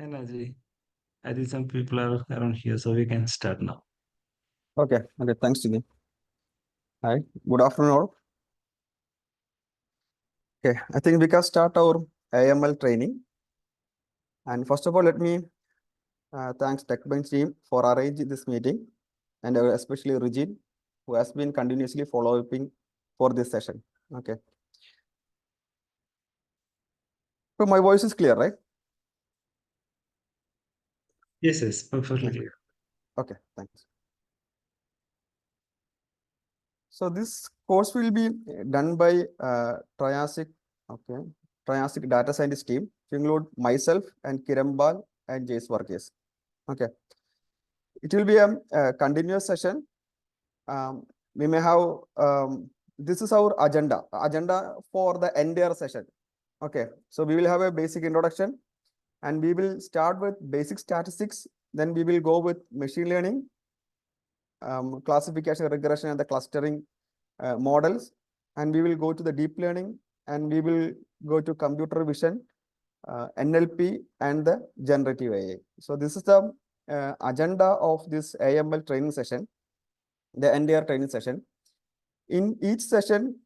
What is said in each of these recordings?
Energy. I think some people are around here, so we can start now. Okay, thanks, Jimmy. Hi, good afternoon all. Okay, I think we can start our AML training. And first of all, let me thanks TechBench team for arranging this meeting, and especially Regine, who has been continuously following for this session. Okay. So my voice is clear, right? Yes, perfectly clear. Okay, thanks. So this course will be done by Triassic Data Scientist team, to include myself and Kirambal and Jace Varghese. Okay. It will be a continuous session. We may have, this is our agenda for the entire session. Okay, so we will have a basic introduction and we will start with basic statistics. Then we will go with machine learning, classification, regression, and the clustering models. And we will go to the deep learning, and we will go to computer vision, NLP, and the generative AI. So this is the agenda of this AML training session, the entire training session. In each session,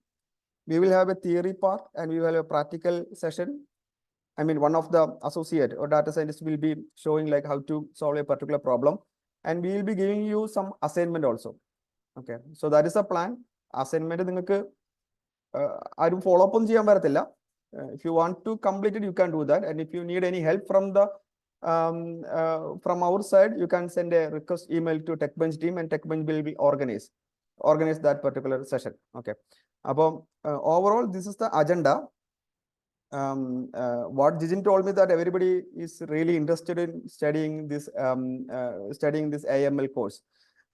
we will have a theory part and we will have a practical session. I mean, one of the associate or data scientists will be showing like how to solve a particular problem, and we will be giving you some assignment also. Okay, so that is the plan. Assignment നിങ്ങൾക്ക് ആരും follow up ഒന്നും ചെയ്യാൻ പറ്റത്തില്ല. If you want to complete it, you can do that. And if you need any help from the from our side, you can send a request email to TechBench team, and TechBench will be organize that particular session. Okay. About overall, this is the agenda. What Jijin told me that everybody is really interested in studying this AML course.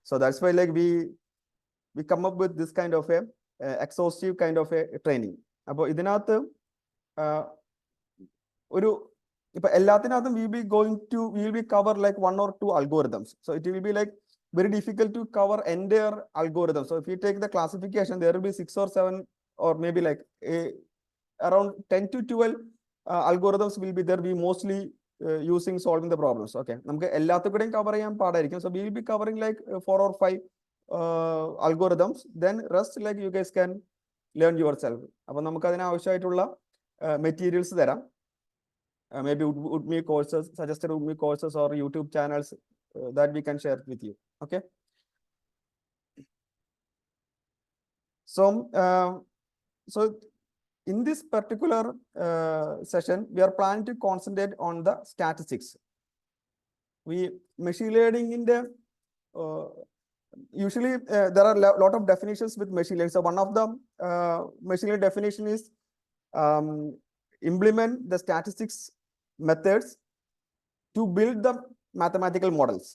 So that's why like we come up with this kind of a exhaustive kind of a training. അപ്പോൾ ഇതിനകത്ത് ഒരു ഇപ്പൊ എല്ലാത്തിനകത്തും we will be cover like 1 or 2 algorithms. So it will be like very difficult to cover entire algorithm. So if you take the classification, there will be 6 or 7 or maybe like around 10 to 12 algorithms will be there. We mostly using solving the problems. Okay, നമുക്ക് എല്ലാത്തുകൂടെയും cover ചെയ്യാൻ പാടായിരിക്കും. So we will be covering like 4 or 5 algorithms. Then rest like you guys can learn yourself. അപ്പോൾ നമുക്ക് അതിന് ആവശ്യമായിട്ടുള്ള materials തരാം. Maybe Udemy courses, suggested Udemy courses or YouTube channels that we can share with you. Okay. So in this particular session, we are planning to concentrate on the statistics. Machine learning in the usually there are a lot of definitions with machine learning. So one of the machine learning definition is implement the statistics methods to build the mathematical models.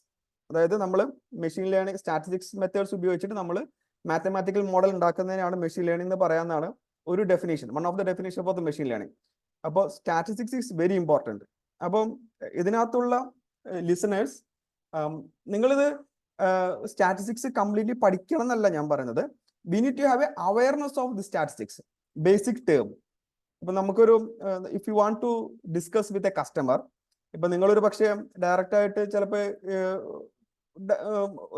അതായത് നമ്മൾ machine learning statistics methods ഉപയോഗിച്ചിട്ട് നമ്മൾ mathematical model ഉണ്ടാക്കുന്നതിനാണ് machine learning എന്ന് പറയാവുന്നതാണ് ഒരു definition, one of the definition of the machine learning. അപ്പോൾ statistics is very important. അപ്പം ഇതിനകത്തുള്ള ലിസണേഴ്സ്, നിങ്ങളിത് സ്റ്റാറ്റിസ്റ്റിക്സ് കംപ്ലീറ്റ്ലി പഠിക്കണം എന്നല്ല ഞാൻ പറയുന്നത്. We need to have a awareness of the statistics, basic term. ഇപ്പൊ നമുക്കൊരു if you want to discuss with a customer, ഇപ്പൊ നിങ്ങളൊരു പക്ഷേ ഡയറക്റ്റ് ആയിട്ട് ചിലപ്പോൾ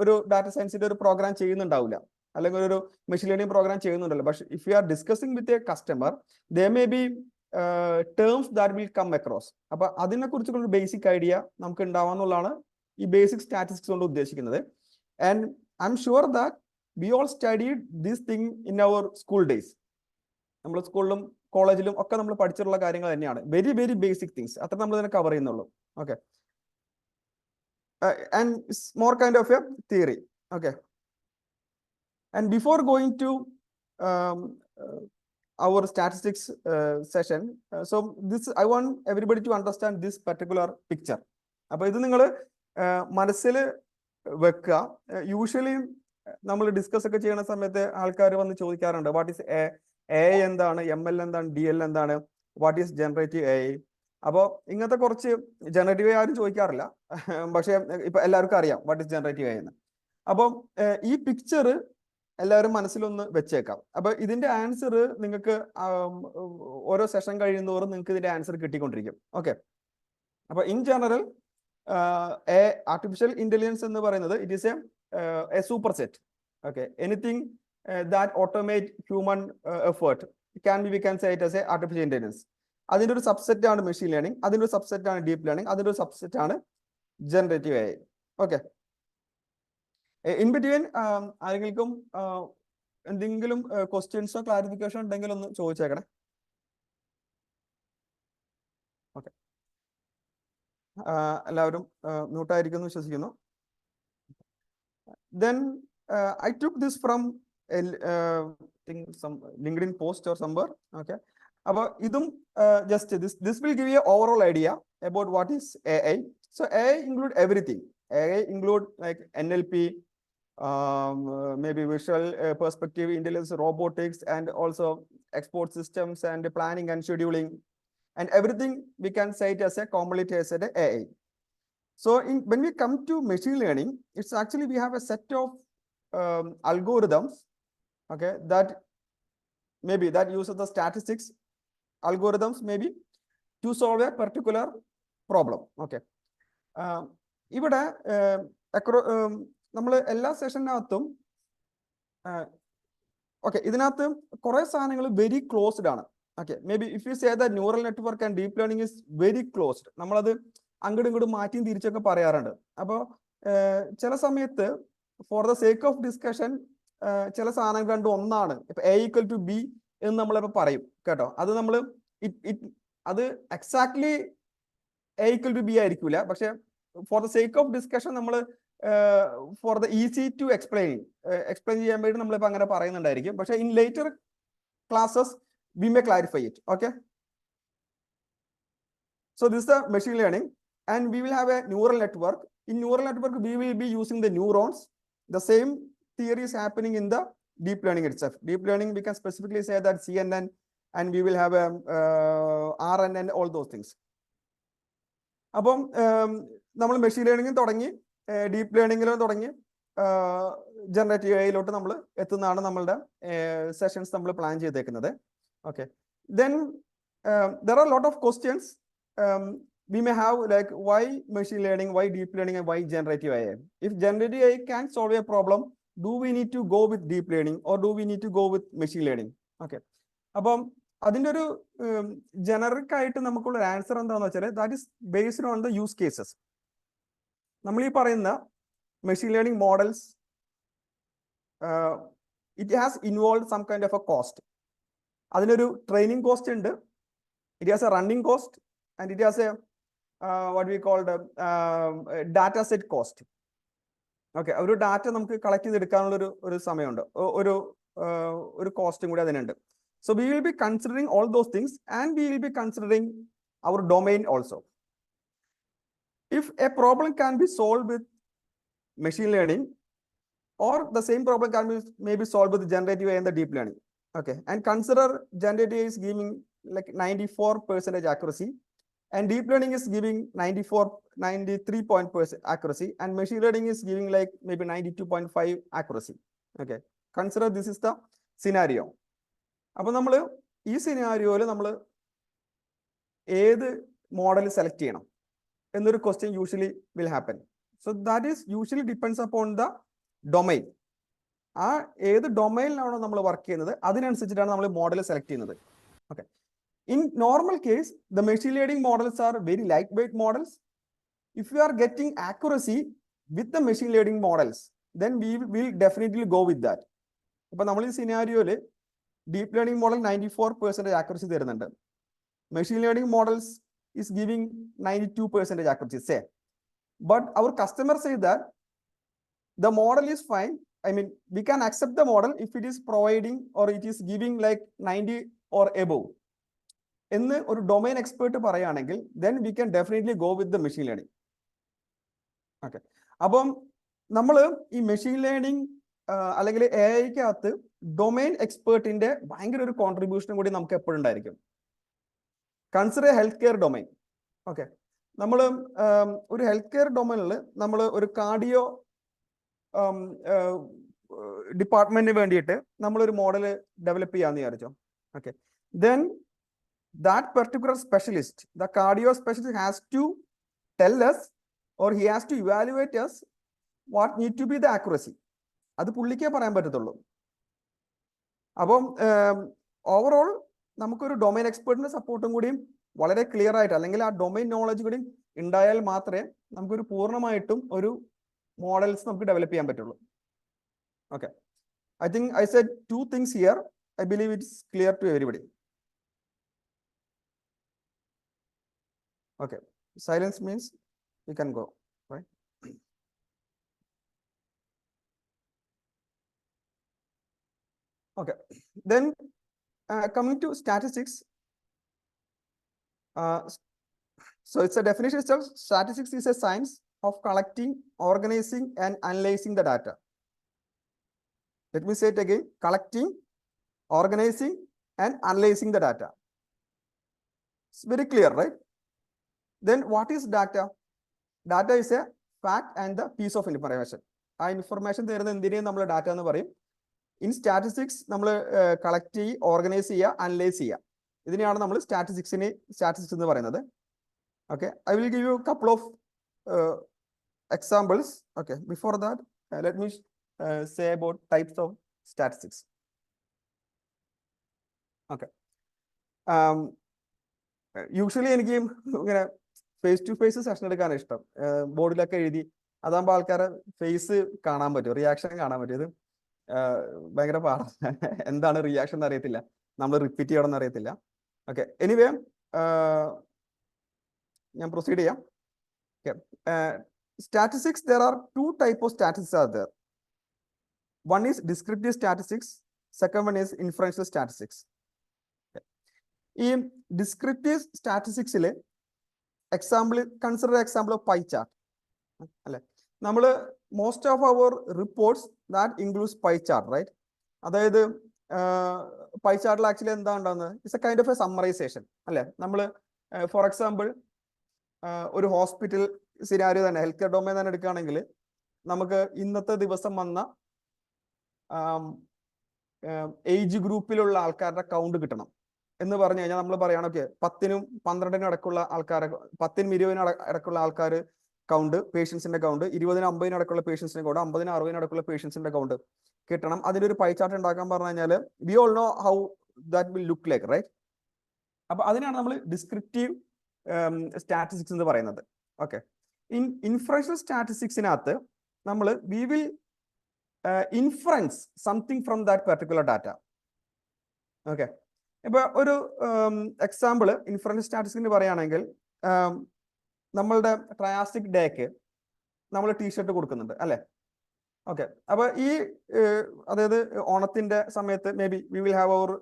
ഒരു ഡാറ്റ സയൻസിന്റെ ഒരു പ്രോഗ്രാം ചെയ്യുന്നുണ്ടാവില്ല, അല്ലെങ്കിൽ ഒരു മെഷീൻ ലേണിംഗ് പ്രോഗ്രാം ചെയ്യുന്നുണ്ടല്ലോ. പക്ഷെ if you are discussing with a customer, they may be terms that will come across. അപ്പൊ അതിനെ കുറിച്ചുള്ള ഒരു ബേസിക് ഐഡിയ നമുക്ക് ഉണ്ടാവാന്നുള്ളതാണ് ഈ ബേസിക് സ്റ്റാറ്റിസ്റ്റിക്സ് കൊണ്ട് ഉദ്ദേശിക്കുന്നത്. And I am sure that we all studied this thing in our school days. നമ്മൾ സ്കൂളിലും കോളേജിലും ഒക്കെ നമ്മൾ പഠിച്ചിട്ടുള്ള കാര്യങ്ങൾ തന്നെയാണ്. വെരി വെരി ബേസിക് തിങ്സ്, അത്ര നമ്മൾ ഇതിനെ കവർ ചെയ്യുന്നുള്ളൂ. Okay. And it's more kind of A theory. Okay. And before going to our statistics session, so this I want everybody to understand this particular picture. അപ്പോൾ ഇത് നിങ്ങൾ മനസ്സിൽ വെക്കുക. Usually നമ്മൾ ഡിസ്കസ് ഒക്കെ ചെയ്യുന്ന സമയത്ത് ആൾക്കാർ വന്ന് ചോദിക്കാറുണ്ട്, വാട്ട് ഈസ് എ എന്താണ്, ML എന്താണ്, DL എന്താണ്, വാട്ട് ഈസ് ജനറേറ്റീവ് AI. അപ്പോൾ ഇങ്ങനത്തെ കുറച്ച് ജനറേറ്റീവ് ആരും ചോദിക്കാറില്ല, പക്ഷെ ഇപ്പൊ എല്ലാവർക്കും അറിയാം വാട്ട് ഈസ് ജനറേറ്റീവ് AI എന്ന്. അപ്പം ഈ പിക്ചർ എല്ലാവരും മനസ്സിലൊന്ന് വെച്ചേക്കാം. അപ്പൊ ഇതിന്റെ ആൻസർ നിങ്ങൾക്ക് ഓരോ സെഷൻ കഴിയുന്നതോറും നിങ്ങൾക്ക് ഇതിന്റെ ആൻസർ കിട്ടിക്കൊണ്ടിരിക്കും. ഓക്കെ. അപ്പോൾ in general artificial intelligence എന്ന് പറയുന്നത് it is a superset. Okay, anything that automate human effort we can say it as a artificial intelligence. അതിന്റെ ഒരു സബ്സെറ്റ് ആണ് മെഷീൻ ലേണിംഗ്, അതിന്റെ ഒരു സബ്സെറ്റ് ആണ് ഡീപ് ലേണിംഗ്, അതിന്റെ ഒരു സബ്സെറ്റ് ആണ് generative AI. Okay, in between ആരെങ്കിലും എന്തെങ്കിലും ക്വസ്റ്റ്യൻസോ ക്ലാരിഫിക്കേഷനോ ഉണ്ടെങ്കിൽ ഒന്ന് ചോദിച്ചേക്കണേ. ഓക്കെ, എല്ലാവരും മ്യൂട്ടായിരിക്കുന്നു വിശ്വസിക്കുന്നു. Then I took this from some LinkedIn post or somewhere. Okay, about idum just this will give you an overall idea about what is AI. So AI include everything. AI include like NLP, maybe visual perspective intelligence, robotics, and also export systems and planning and scheduling, and everything we can say it as a commonly as a AI. So when we come to machine learning, it's actually we have a set of algorithms, okay, that maybe that uses the statistics algorithms maybe to solve a particular problem. Okay, ഇവിടെ നമ്മൾ എല്ലാ സെഷനകത്തും okay ഇതിനകത്ത് കുറെ സാധനങ്ങൾ very closed ആണ്. Okay, may be if you say that neural network and deep learning is very closed, നമ്മളത് അങ്ങോട്ടും ഇങ്ങോട്ടും മാറ്റിയും തിരിച്ചൊക്കെ പറയാറുണ്ട്. അപ്പോൾ ചില സമയത്ത് four the sake of discussion ചില സാധനങ്ങൾ രണ്ടും ഒന്നാണ്. ഇപ്പൊ A equal to B എന്ന് നമ്മളിപ്പോ പറയും കേട്ടോ. അത് നമ്മൾ അത് exactly A equal to B ആയിരിക്കില്ല, പക്ഷെ for the sake of discussion നമ്മൾ for the easy to explain ചെയ്യാൻ വേണ്ടി നമ്മളിപ്പോ അങ്ങനെ പറയുന്നുണ്ടായിരിക്കും. പക്ഷെ in later classes we may clarify it. Okay, so this is the machine learning, and we will have a neural network. In neural network we will be using the neurons. The same theory is happening in the deep learning itself. Deep learning we can specifically say that CNN, and we will have a RNN, all those things. അപ്പം നമ്മൾ machine ലേണിംഗും തുടങ്ങി, deep ലേണിംഗിലും തുടങ്ങി, generative AIയിലോട്ട് നമ്മൾ എത്തുന്നതാണ് നമ്മളുടെ sessions നമ്മൾ plan ചെയ്തേക്കുന്നത്. Okay, then there are a lot of questions we may have, like why machine learning, why deep learning, and why generative AI? If generative AI can solve a problem, do we need to go with deep learning or do we need to go with machine learning? Okay, അപ്പം അതിൻ്റെ ഒരു generic ആയിട്ട് നമുക്കുള്ള answer എന്താണെന്ന് വെച്ചാൽ that is based on the use cases. നമ്മൾ ഈ പറയുന്ന machine learning models it has involve some kind of a cost. അതിനൊരു ട്രെയിനിങ് കോസ്റ്റ് ഉണ്ട്, it has a running cost, and it has a what we call the data set cost. Okay, ഒരു data നമുക്ക് collect ചെയ്തെടുക്കാനുള്ള ഒരു സമയമുണ്ട്, ഒരു കോസ്റ്റും കൂടി അതിനുണ്ട്. So we will be considering all those things, and we will be considering our domain also. If a problem can be solved with machine learning, or the same problem can be maybe solved with generative AI and the deep learning. Okay, and consider generative AI is giving like 94% accuracy, and deep learning is giving 93% accuracy, and machine learning is giving like maybe 92.5 accuracy. Okay, consider this is the scenario. അപ്പോൾ നമ്മൾ ഈ സിനാരിയോയിൽ നമ്മൾ ഏത് model select ചെയ്യണം എന്നൊരു question usually will happen. So that is usually depends upon the domain. ആ ഏത് ഡൊമൈനിലാണോ നമ്മൾ വർക്ക് ചെയ്യുന്നത് അതിനനുസരിച്ചിട്ടാണ് നമ്മൾ മോഡൽ സെലക്ട് ചെയ്യുന്നത്. Okay, in normal case the machine learning models are very lightweight models. If you are getting accuracy with the machine learning models, then we will definitely go with that. അപ്പോൾ നമ്മൾ ഈ സിനാരിയോയിൽ deep learning model 94% accuracy തരുന്നുണ്ട്, machine learning models is giving 92% accuracy, say, but our customer say that the model is fine. I mean, we can accept the model if it is providing or it is giving like 90 or above. എന്ന് ഒരു domain expert പറയുകയാണെങ്കിൽ then we can definitely go with the machine learning. Okay, അപ്പം നമ്മൾ ഈ machine learning അല്ലെങ്കിൽ AI-ക്കകത്ത് domain എക്സ്പേർട്ടിന്റെ ഭയങ്കര ഒരു കോൺട്രിബ്യൂഷനും കൂടി നമുക്ക് എപ്പോഴും ഉണ്ടായിരിക്കും. Consider health care domain. Okay, നമ്മൾ ഒരു ഹെൽത്ത് കെയർ ഡൊമൈനിൽ നമ്മൾ ഒരു കാർഡിയോ ഡിപ്പാർട്ട്മെന്റിന് വേണ്ടിയിട്ട് നമ്മളൊരു മോഡൽ ഡെവലപ്പ് ചെയ്യാന്ന് വിചാരിച്ചോ. Okay, then that particular specialist, the cardio specialist, has to tell us or he has to evaluate us what need to be the accuracy. അത് പുള്ളിക്കേ പറയാൻ പറ്റത്തുള്ളൂ. അപ്പം ഓവറോൾ നമുക്കൊരു ഡൊമൈൻ എക്സ്പെർട്ടിന്റെ സപ്പോർട്ടും കൂടിയും വളരെ ക്ലിയർ ആയിട്ട് അല്ലെങ്കിൽ ആ ഡൊമൈൻ നോളജ് കൂടി ഉണ്ടായാൽ മാത്രമേ നമുക്കൊരു പൂർണ്ണമായിട്ടും ഒരു മോഡൽസ് നമുക്ക് ഡെവലപ്പ് ചെയ്യാൻ പറ്റുള്ളൂ. Okay, I think I said 2 things here. I believe it's clear to everybody. Okay, silence means we can go, right? Okay, then coming to statistics. So it's a definition itself. Statistics is a science of collecting, organizing, and analyzing the data. Let me say it again: collecting, organizing, and analyzing the data. It's very clear, right? Then what is data? Data is a fact and the piece of information. ആ information തരുന്ന എന്തിനേയും നമ്മൾ data എന്ന് പറയും. In statistics നമ്മൾ collect ചെയ്യുക, organise ചെയ്യുക, analyse ചെയ്യുക. ഇതിനെയാണ് നമ്മൾ സ്റ്റാറ്റിസ്റ്റിക്സ് എന്ന് പറയുന്നത്. Okay, I will give you couple of examples. Okay, before that let me say about types of statistics. Okay, usually എനിക്ക് ഇങ്ങനെ ഫേസ് ടു ഫേസ് സെഷൻ എടുക്കാനാണ് ഇഷ്ടം. ബോർഡിലൊക്കെ എഴുതി അതാകുമ്പോൾ ആൾക്കാരെ ഫേസ് കാണാൻ പറ്റും, റിയാക്ഷൻ കാണാൻ പറ്റും. ഇത് ഭയങ്കര പാടാണ്. എന്താണ് റിയാക്ഷൻ എന്ന് അറിയത്തില്ല, നമ്മൾ റിപ്പീറ്റ് ചെയ്യണമെന്ന് അറിയത്തില്ല. ഓക്കെ, എനിവേ ഞാൻ പ്രൊസീഡ് ചെയ്യാം. Okay, statistics, there are 2 types of statistics are there. One is descriptive statistics, second one is inferential statistics. ഈ ഡിസ്ക്രിപ്റ്റീവ് സ്റ്റാറ്റിസ്റ്റിക്സിലെ example, consider example of pie chart അല്ലെ. നമ്മൾ most of our reports that includes pie chart, right? അതായത് pie ചാർട്ടിൽ actually എന്താ ഉണ്ടാകുന്നത്? It's a kind of a summarization അല്ലെ. നമ്മൾ ഫോർ എക്സാമ്പിൾ ഒരു ഹോസ്പിറ്റൽ സിനാരിയോ തന്നെ, ഹെൽത്ത് കെയർ ഡൊമൈൻ തന്നെ എടുക്കുകയാണെങ്കിൽ നമുക്ക് ഇന്നത്തെ ദിവസം വന്ന ഏജ് ഗ്രൂപ്പിലുള്ള ആൾക്കാരുടെ കൗണ്ട് കിട്ടണം എന്ന് പറഞ്ഞു കഴിഞ്ഞാൽ നമ്മൾ പറയണം, ഓക്കെ, 10നും 12നും അടക്കമുള്ള ആൾക്കാരെ, 10നും 20നും അടക്കമുള്ള ആൾക്കാർ കൗണ്ട്, പേഷ്യൻസിന്റെ കൗണ്ട്, 20നും 50നും അടക്കമുള്ള പേഷ്യൻസിന്റെ കൗണ്ട്, 50നും 60നും അടക്കമുള്ള പേഷ്യൻസിന്റെ കൗണ്ട് കിട്ടണം. അതിന്റെ ഒരു പൈ ചാർട്ട് ഉണ്ടാക്കാൻ പറഞ്ഞു കഴിഞ്ഞാൽ we all know how that will look like, right? അപ്പൊ അതിനാണ് നമ്മൾ ഡിസ്ക്രിപ്റ്റീവ് സ്റ്റാറ്റിസ്റ്റിക്സ് എന്ന് പറയുന്നത്. ഓക്കെ, ഇൻഫറൻഷ്യൽ സ്റ്റാറ്റിസ്റ്റിക്സിനകത്ത് നമ്മൾ we will inference something from that particular data. Okay, ഇപ്പൊ ഒരു എക്സാമ്പിൾ ഇൻഫറൻസ് സ്റ്റാറ്റിസ്റ്റിക്സിന് പറയുകയാണെങ്കിൽ, നമ്മളുടെ ട്രയാസിക് ഡേക്ക് നമ്മൾ ടീഷർട്ട് കൊടുക്കുന്നുണ്ട് അല്ലെ. ഓക്കെ, അപ്പൊ ഈ അതായത് ഓണത്തിന്റെ സമയത്ത് may be we will have our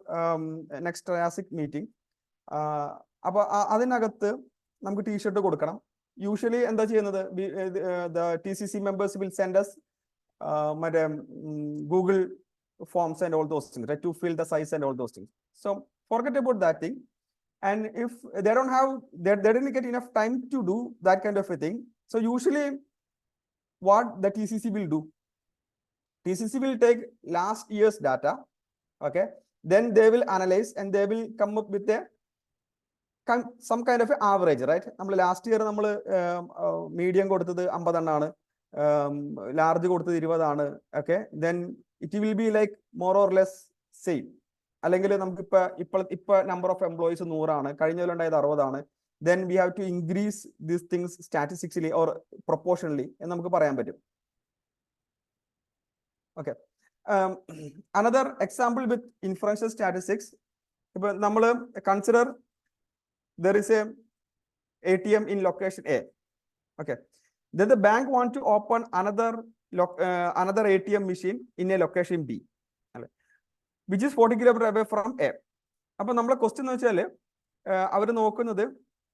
next triassic meeting. അപ്പൊ അതിനകത്ത് നമുക്ക് ടീഷർട്ട് കൊടുക്കണം. യൂഷ്വലി എന്താ ചെയ്യുന്നത്? TCC members will send us മറ്റേ Google forms and all those things, right, to fill the size and all those things. So forget about that thing. And if they don't have, they didn't get enough time to do that kind of a thing, so usually what the TCC will do, TCC will take last year's data, okay, then they will analyze and they will come up with a some kind of average, right? നമ്മൾ last year നമ്മൾ medium കൊടുത്തത് 50 എണ്ണാണ്, large കൊടുത്തത് 20 ആണ്. Okay, then it will be like more or less same. അല്ലെങ്കിൽ നമുക്ക് ഇപ്പൊ number of employees 100 ആണ്, കഴിഞ്ഞ കൊല്ലം ഉണ്ടായത് 60 ആണ്. Then we have to increase these things statistically or proportionally എന്ന് നമുക്ക് പറയാൻ പറ്റും. Okay, another example with inferential statistics. ഇപ്പൊ നമ്മൾ consider there is a ATM in location A. Okay, then the bank want to open another ATM machine in a location B, which is 40 kilometers away from A. അപ്പൊ നമ്മളെ question എന്ന് വെച്ചാൽ അവർ നോക്കുന്നത്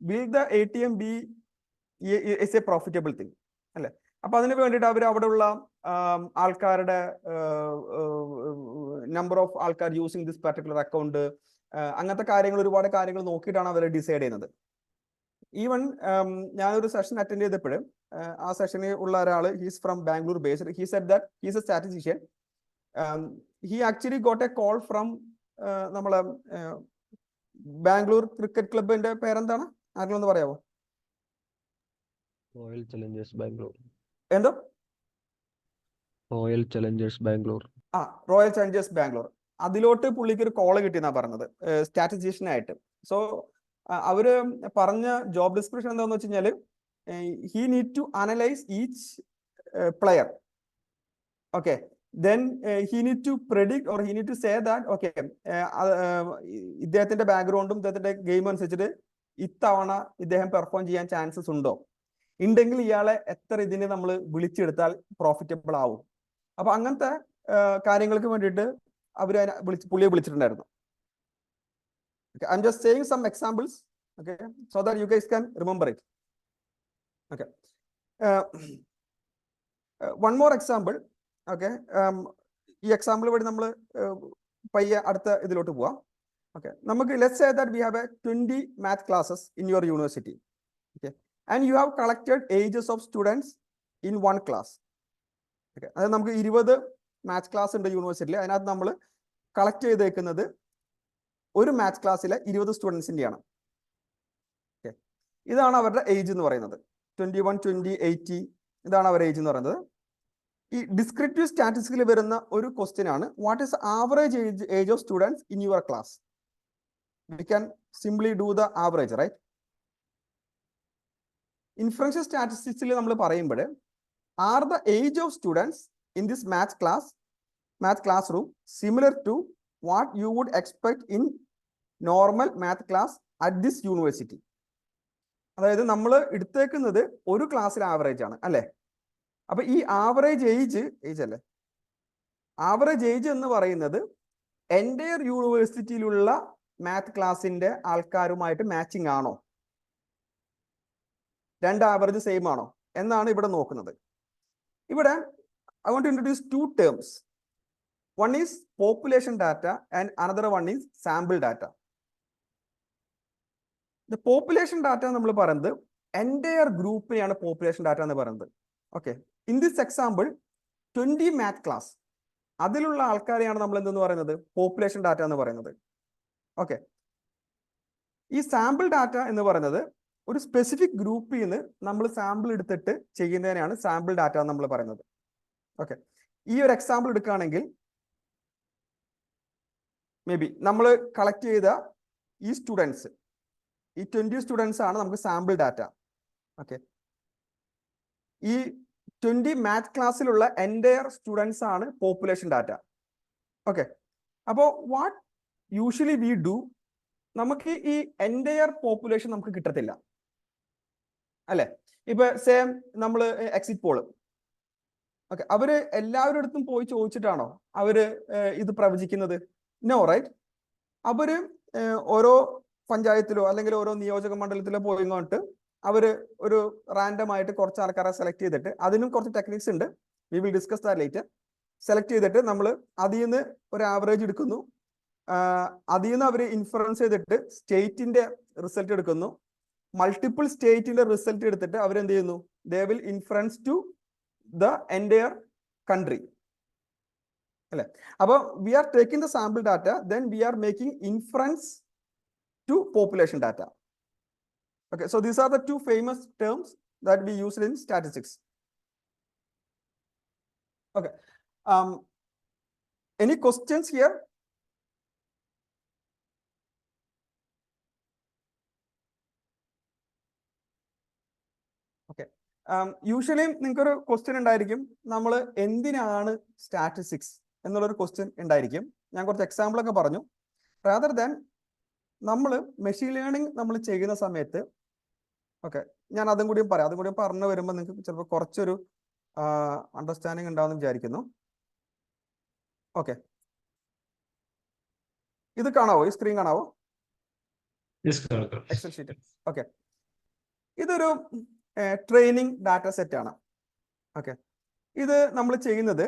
will the ATM be is a profitable thing അല്ലെ. അപ്പൊ അതിന് വേണ്ടിയിട്ട് അവർ അവിടെയുള്ള ആൾക്കാരുടെ നമ്പർ ഓഫ് ആൾക്കാർ യൂസിങ് ദിസ് പർട്ടിക്കുലർ അക്കൗണ്ട്, അങ്ങനത്തെ കാര്യങ്ങൾ, ഒരുപാട് കാര്യങ്ങൾ നോക്കിയിട്ടാണ് അവർ ഡിസൈഡ് ചെയ്യുന്നത്. ഈവൻ ഞാനൊരു സെഷൻ അറ്റൻഡ് ചെയ്തപ്പോഴും ആ സെഷനിൽ ഉള്ള ഒരാൾ, he's from Bangalore based, he said that he's A statistician. He actually got A call from നമ്മളെ ബാംഗ്ലൂർ ക്രിക്കറ്റ് ക്ലബിന്റെ പേരെന്താണ്, ആരെങ്കിലും ഒന്ന് പറയാമോ? Royal Challengers Bangalore. എന്തോ? Royal Challengers Bangalore. Royal Challengers Bangalore. അതിലോട്ട് പുള്ളിക്ക് ഒരു കോള് കിട്ടിയെന്നാ പറഞ്ഞത്, സ്റ്റാറ്റിസ്റ്റീഷ്യനായിട്ട്. സോ അവര് പറഞ്ഞ ജോബ് ഡിസ്ക്രിപ്ഷൻ എന്താന്ന് വെച്ച് കഴിഞ്ഞാല് he need to analyse each player. Okay, then he need to predict or he need to say that okay, ഇദ്ദേഹത്തിന്റെ ബാക്ക്ഗ്രൗണ്ടും ഇദ്ദേഹത്തിന്റെ ഗെയിം അനുസരിച്ചിട്ട് ഇത്തവണ ഇദ്ദേഹം പെർഫോം ചെയ്യാൻ ചാൻസസ് ഉണ്ടോ, ഉണ്ടെങ്കിൽ ഇയാളെ എത്ര ഇതിന് നമ്മൾ വിളിച്ചെടുത്താൽ പ്രോഫിറ്റബിൾ ആവും. അപ്പൊ അങ്ങനത്തെ കാര്യങ്ങൾക്ക് വേണ്ടിയിട്ട് അവര് പുള്ളിയെ വിളിച്ചിട്ടുണ്ടായിരുന്നു. Okay, I'm just saying some examples, okay, so that you guys can remember it. Okay, one more example. Okay, ഈ എക്സാമ്പിൾ വഴി നമ്മൾ പയ്യെ അടുത്ത ഇതിലോട്ട് പോവാം. ഓക്കെ, നമുക്ക് let's say that we have 20 math classes in your university. Okay, and you have collected ages of students in one class. Okay, അതായത് നമുക്ക് 20 മാത്സ് ക്ലാസ് ഉണ്ട് യൂണിവേഴ്സിറ്റിയിൽ. അതിനകത്ത് നമ്മൾ കളക്ട് ചെയ്തേക്കുന്നത് ഒരു മാത്സ് ക്ലാസ്സിലെ 20 സ്റ്റുഡൻസിൻ്റെയാണ്. ഓക്കെ, ഇതാണ് അവരുടെ ഏജ് എന്ന് പറയുന്നത്. 21, 20, 80 ഇതാണ് അവരുടെ ഏജ് എന്ന് പറയുന്നത്. ഈ ഡിസ്ക്രിപ്റ്റീവ് സ്റ്റാറ്റിസ്റ്റിക്സിൽ വരുന്ന ഒരു ക്വസ്റ്റ്യൻ ആണ്, what is average age of students in your class? We can simply do the average, right? Inferential സ്റ്റാറ്റിസ്റ്റിക്സിൽ നമ്മൾ പറയുമ്പോൾ are the age of students in this maths classroom similar to what you would expect in normal math class at this university. അതായത് നമ്മൾ എടുത്തേക്കുന്നത് ഒരു ക്ലാസ്സിൽ average ആണ് അല്ലേ? അപ്പൊ ഈ ആവറേജ് ഏജ് അല്ലേ, ആവറേജ് ഏജ് എന്ന് പറയുന്നത് എൻ്റയർ യൂണിവേഴ്സിറ്റിയിലുള്ള മാത്ത് ക്ലാസിന്റെ ആൾക്കാരുമായിട്ട് മാച്ചിങ് ആണോ, രണ്ട് ആവറേജ് സെയിം ആണോ എന്നാണ് ഇവിടെ നോക്കുന്നത്. ഇവിടെ I want to introduce 2 terms. One is population data and another one is sample data. The population data നമ്മൾ പറയുന്നത് എൻ്റയർ ഗ്രൂപ്പിനെയാണ് പോപ്പുലേഷൻ ഡാറ്റ എന്ന് പറയുന്നത്. Okay, in this example 20 math class, അതിലുള്ള ആൾക്കാരെയാണ് നമ്മൾ എന്തെന്ന് പറയുന്നത്, പോപ്പുലേഷൻ ഡാറ്റ എന്ന് പറയുന്നത്. ഓക്കെ, ഈ സാമ്പിൾ ഡാറ്റ എന്ന് പറയുന്നത് ഒരു സ്പെസിഫിക് ഗ്രൂപ്പിൽ നിന്ന് നമ്മൾ സാമ്പിൾ എടുത്തിട്ട് ചെയ്യുന്നതിനാണ് സാമ്പിൾ ഡാറ്റ എന്ന് നമ്മൾ പറയുന്നത്. ഓക്കെ, ഈ ഒരു എക്സാമ്പിൾ എടുക്കുകയാണെങ്കിൽ മേ ബി നമ്മൾ കളക്ട് ചെയ്ത ഈ സ്റ്റുഡൻസ്, ഈ 20 സ്റ്റുഡൻസ് ആണ് നമുക്ക് സാമ്പിൾ ഡാറ്റ. ഓക്കെ, ഈ 20 മാത്ത് ക്ലാസ്സിലുള്ള എൻ്റയർ സ്റ്റുഡൻസ് ആണ് പോപ്പുലേഷൻ ഡാറ്റ. ഓക്കെ, അപ്പോൾ വാട്ട് യൂഷ്വലി വി ഡു, നമുക്ക് ഈ എൻ്റയർ പോപ്പുലേഷൻ നമുക്ക് കിട്ടത്തില്ല അല്ലെ? ഇപ്പൊ സെയിം നമ്മൾ എക്സിറ്റ് പോള്, ഓക്കെ, അവര് എല്ലാവരുടെ അടുത്തും പോയി ചോദിച്ചിട്ടാണോ അവര് ഇത് പ്രവചിക്കുന്നത്? No, right? അവര് ഓരോ പഞ്ചായത്തിലോ അല്ലെങ്കിൽ ഓരോ നിയോജക മണ്ഡലത്തിലോ പോയിങ്ങോട്ട് അവര് ഒരു റാൻഡം ആയിട്ട് കുറച്ച് ആൾക്കാരെ സെലക്ട് ചെയ്തിട്ട്, അതിനും കുറച്ച് ടെക്നിക്സ് ഉണ്ട്, we will discuss that later. Select ചെയ്തിട്ട് നമ്മൾ അതിൽ നിന്ന് ഒരു ആവറേജ് എടുക്കുന്നു, അതിൽ നിന്ന് അവർ ഇൻഫറൻസ് ചെയ്തിട്ട് സ്റ്റേറ്റിന്റെ റിസൾട്ട് എടുക്കുന്നു, മൾട്ടിപ്പിൾ സ്റ്റേറ്റിന്റെ റിസൾട്ട് എടുത്തിട്ട് അവരെന്ത് ചെയ്യുന്നു, they will inference to the entire country അല്ലെ? അപ്പോൾ we are taking the sample data, then we are making inference to population data. Okay, so these are the 2 famous terms that we use in statistics. Okay, any questions here? Okay, usually നിങ്ങൾക്കൊരു question ഉണ്ടായിരിക്കും, നമ്മൾ എന്തിനാണ് statistics എന്നുള്ളൊരു question ഉണ്ടായിരിക്കും. ഞാൻ കുറച്ച് example ഒക്കെ പറഞ്ഞു. റാദർ ദാൻ നമ്മൾ മെഷീൻ ലേണിംഗ് നമ്മൾ ചെയ്യുന്ന സമയത്ത്, ഓക്കെ, ഞാൻ അതും കൂടി പറയാം. അതും കൂടി പറഞ്ഞു വരുമ്പോൾ നിങ്ങൾക്ക് ചിലപ്പോൾ കുറച്ചൊരു അണ്ടർസ്റ്റാൻഡിങ് ഉണ്ടാവുമെന്ന് വിചാരിക്കുന്നു. ഓക്കെ, ഇത് കാണാവോ? ഈ സ്ക്രീൻ കാണാവോ? Excel sheet. ഓക്കെ, ഇതൊരു ട്രെയിനിങ് ഡാറ്റ സെറ്റ് ആണ്. ഓക്കെ, ഇത് നമ്മൾ ചെയ്യുന്നത്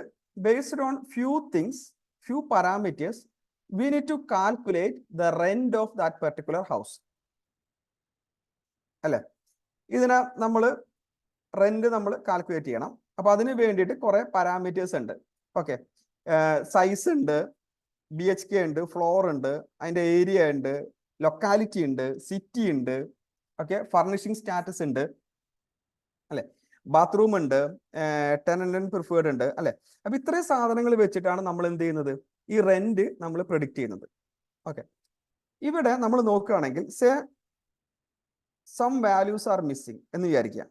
based on few things, few parameters. We need to calculate the rent of that particular house അല്ലെ? ഇതിനെ നമ്മൾ റെന്റ് നമ്മൾ കാൽക്കുലേറ്റ് ചെയ്യണം. അപ്പൊ അതിന് വേണ്ടിയിട്ട് കുറെ പാരാമീറ്റേഴ്സ് ഉണ്ട്. ഓക്കെ, സൈസ് ഉണ്ട്, BHK ഉണ്ട്, ഫ്ലോർ ഉണ്ട്, അതിന്റെ ഏരിയ ഉണ്ട്, ലൊക്കാലിറ്റി ഉണ്ട്, സിറ്റി ഉണ്ട്, ഓക്കെ, ഫർണിഷിംഗ് സ്റ്റാറ്റസ് ഉണ്ട്. അല്ലെ? ബാത്റൂം ഉണ്ട്, ടെനന്റ് പ്രിഫേർഡ് ഉണ്ട്, അല്ലെ? അപ്പൊ ഇത്രയും സാധനങ്ങൾ വെച്ചിട്ടാണ് നമ്മൾ എന്ത് ചെയ്യുന്നത്? ഈ റെന്റ് നമ്മൾ പ്രെഡിക്റ്റ് ചെയ്യുന്നത്. ഓക്കെ, ഇവിടെ നമ്മൾ നോക്കുകയാണെങ്കിൽ say some values are missing എന്ന് വിചാരിക്കുക.